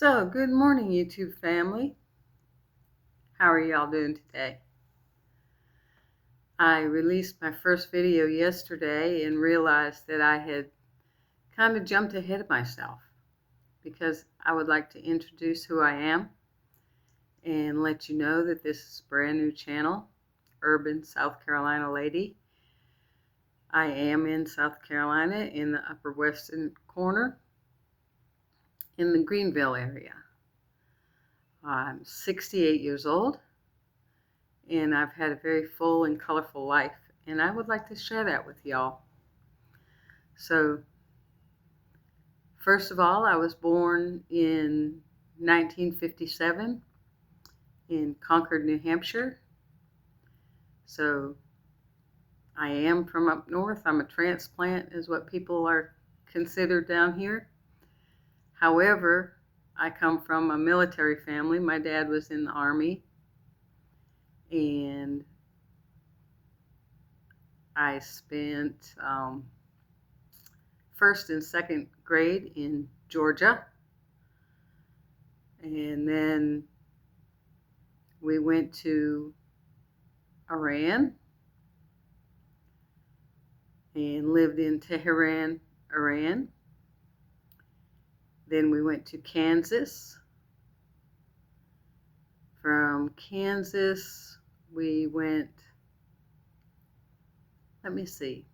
So, good morning, YouTube family. How are y'all doing today? I released my first video yesterday and realized that I had kind of jumped ahead of myself because I would like to introduce who I am and let you know that this is a brand new channel, Urban South Carolina Lady. I am in South Carolina in the upper western corner in the Greenville area. I'm 68 years old. And I've had a very full and colorful life, and I would like to share that with y'all. So, first of all, I was born in 1957 in Concord, New Hampshire. So, I am from up north. I'm a transplant, is what people are considered down here. However, I come from a military family. My dad was in the Army, and I spent first and second grade in Georgia, and then we went to Iran and lived in Tehran, Iran. Then we went to Kansas. From Kansas we went, let me see,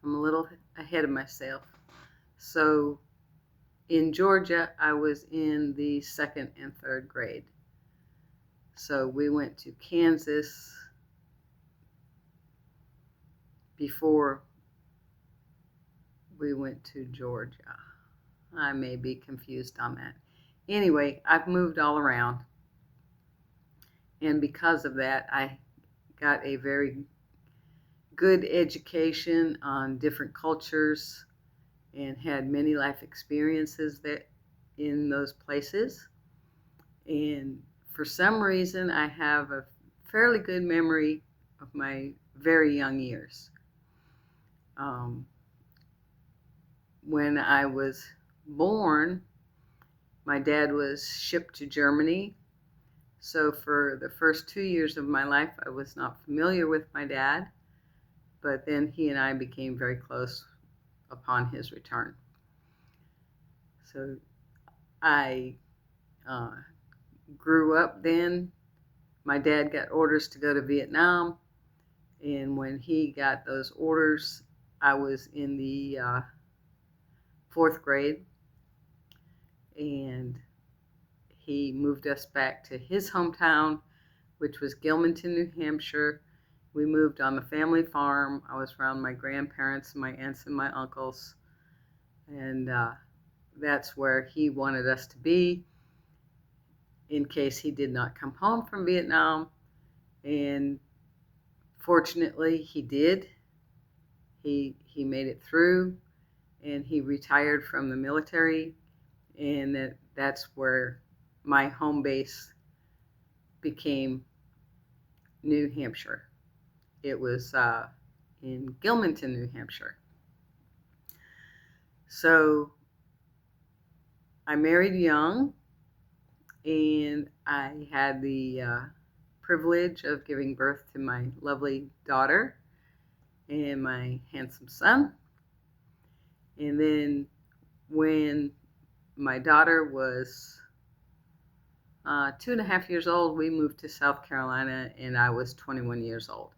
I'm a little ahead of myself. So in Georgia, I was in the second and third grade. So we went to Kansas before we went to Georgia. I may be confused on that. Anyway, I've moved all around. And because of that, I got a very good education on different cultures and had many life experiences that in those places. And for some reason, I have a fairly good memory of my very young years. When I was born, my dad was shipped to Germany. So for the first 2 years of my life, I was not familiar with my dad, but then he and I became very close upon his return. So I grew up then. My dad got orders to go to Vietnam, and when he got those orders, I was in the fourth grade, and he moved us back to his hometown, which was Gilmanton, New Hampshire. We moved on the family farm. I was around my grandparents, my aunts, and my uncles, and that's where he wanted us to be in case he did not come home from Vietnam. And fortunately, he did. He made it through, and he retired from the military, and that's where my home base became New Hampshire. It was in Gilmanton, New Hampshire. So I married young, and I had the privilege of giving birth to my lovely daughter and my handsome son. And then when my daughter was 2.5 years old, we moved to South Carolina, and I was 21 years old.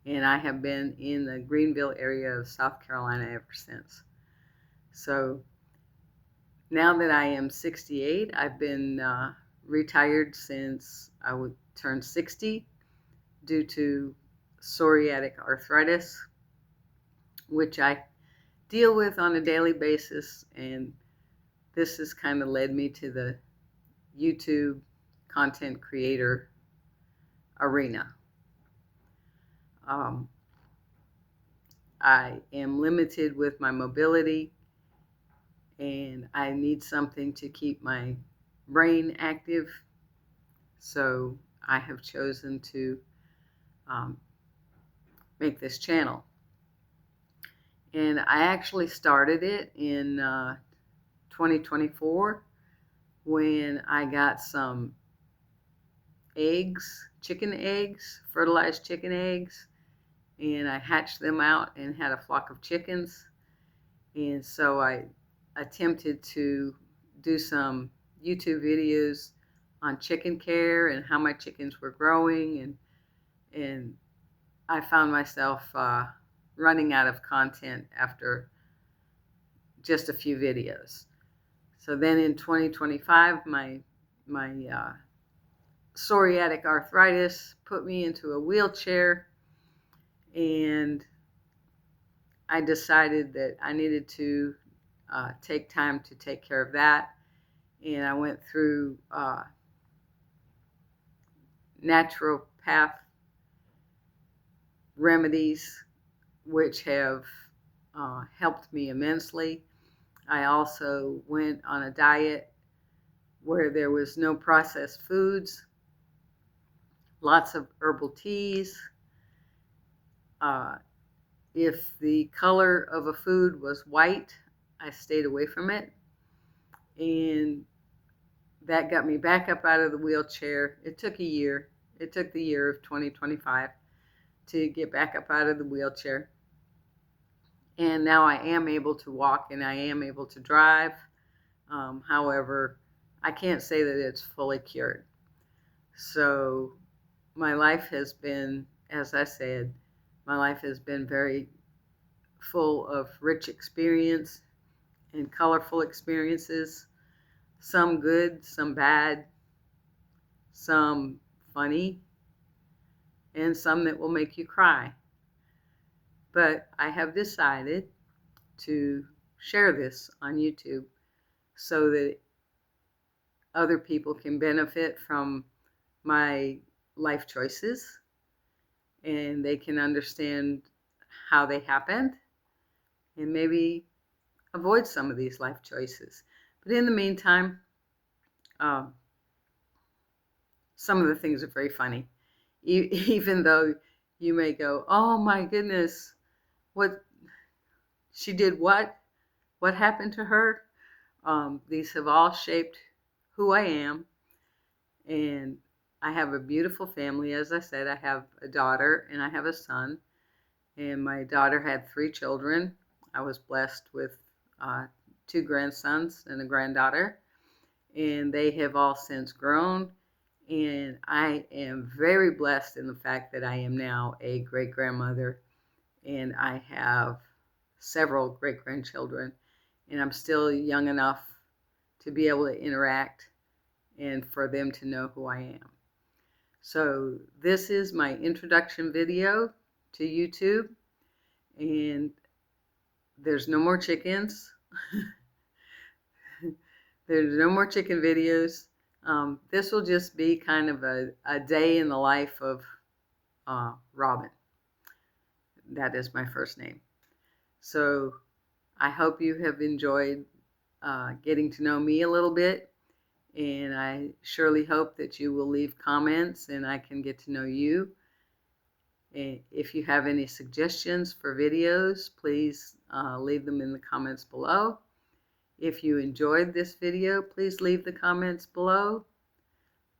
And I have been in the Greenville area of South Carolina ever since. So now that I am 68, I've been retired since I would turn 60 due to psoriatic arthritis, which I deal with on a daily basis, and this has kind of led me to the YouTube content creator arena. I am limited with my mobility, and I need something to keep my brain active, so I have chosen to make this channel. And I actually started it in 2024. when I got some eggs, chicken eggs, fertilized chicken eggs, and I hatched them out and had a flock of chickens. And so I attempted to do some YouTube videos on chicken care and how my chickens were growing, and I found myself running out of content after just a few videos. So then in 2025, my psoriatic arthritis put me into a wheelchair, and I decided that I needed to take time to take care of that. And I went through naturopath remedies, which have helped me immensely. I also went on a diet where there was no processed foods, lots of herbal teas. If the color of a food was white, I stayed away from it. And that got me back up out of the wheelchair. It took a year. It took the year of 2025 to get back up out of the wheelchair. And now I am able to walk and I am able to drive. However, I can't say that it's fully cured. So my life has been, as I said, my life has been very full of rich experience and colorful experiences, some good, some bad, some funny, and some that will make you cry. But I have decided to share this on YouTube so that other people can benefit from my life choices and they can understand how they happened and maybe avoid some of these life choices. But in the meantime, some of the things are very funny. Even though you may go, oh my goodness, what she did, what happened to her? These have all shaped who I am, and I have a beautiful family. As I said, I have a daughter and I have a son, and my daughter had 3 children. I was blessed with 2 grandsons and a granddaughter, and they have all since grown. And I am very blessed in the fact that I am now a great-grandmother, and I have several great-grandchildren, and I'm still young enough to be able to interact and for them to know who I am. So this is my introduction video to YouTube, and there's no more chickens. There's no more chicken videos. This will just be kind of a day in the life of Robin. That is my first name. So I hope you have enjoyed getting to know me a little bit, and I surely hope that you will leave comments and I can get to know you. And if you have any suggestions for videos, please leave them in the comments below. If you enjoyed this video, please leave the comments below.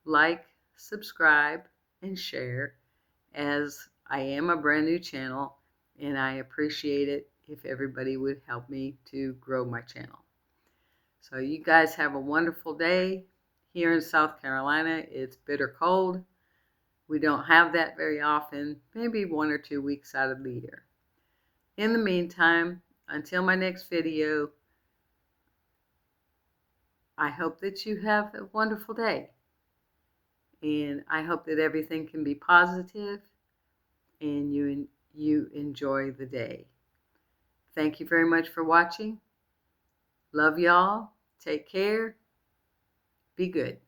Like, subscribe, and share, as I am a brand new channel and I appreciate it if everybody would help me to grow my channel. So you guys have a wonderful day. Here in South Carolina, it's bitter cold. We don't have that very often, maybe 1 or 2 weeks out of the year. In the meantime, until my next video, I hope that you have a wonderful day. And I hope that everything can be positive and you enjoy the day. Thank you very much for watching. Love y'all. Take care. Be good.